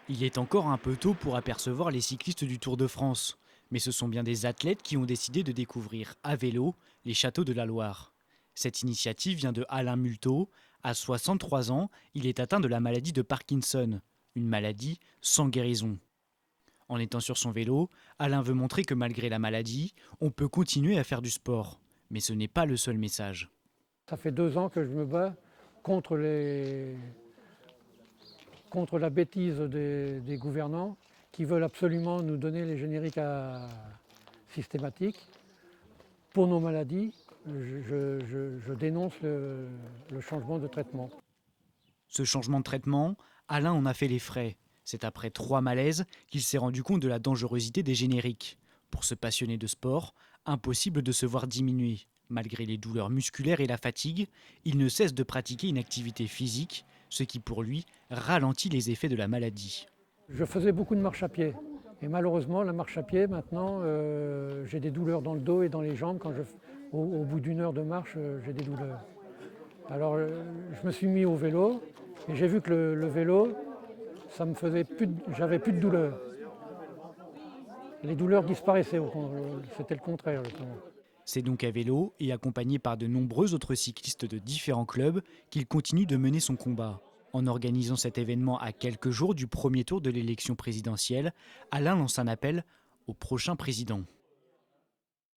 Il est encore un peu tôt pour apercevoir les cyclistes du Tour de France, mais ce sont bien des athlètes qui ont décidé de découvrir à vélo les châteaux de la Loire. Cette initiative vient de Alain Multeau. À 63 ans, il est atteint de la maladie de Parkinson, une maladie sans guérison. En étant sur son vélo, Alain veut montrer que malgré la maladie, on peut continuer à faire du sport. Mais ce n'est pas le seul message. Ça fait 2 ans que je me bats contre, contre la bêtise des gouvernants qui veulent absolument nous donner les génériques systématiques. Pour nos maladies, je dénonce le changement de traitement. Ce changement de traitement, Alain en a fait les frais. C'est après 3 malaises qu'il s'est rendu compte de la dangerosité des génériques. Pour ce passionné de sport, impossible de se voir diminuer. Malgré les douleurs musculaires et la fatigue, il ne cesse de pratiquer une activité physique, ce qui pour lui ralentit les effets de la maladie. Je faisais beaucoup de marche à pied. Et malheureusement, la marche à pied, maintenant, j'ai des douleurs dans le dos et dans les jambes. Au bout d'une heure de marche, j'ai des douleurs. Alors, je me suis mis au vélo et j'ai vu que le vélo, ça me faisait j'avais plus de douleurs. Les douleurs disparaissaient, c'était le contraire. C'est donc à vélo et accompagné par de nombreux autres cyclistes de différents clubs qu'il continue de mener son combat. En organisant cet événement à quelques jours du premier tour de l'élection présidentielle, Alain lance un appel au prochain président.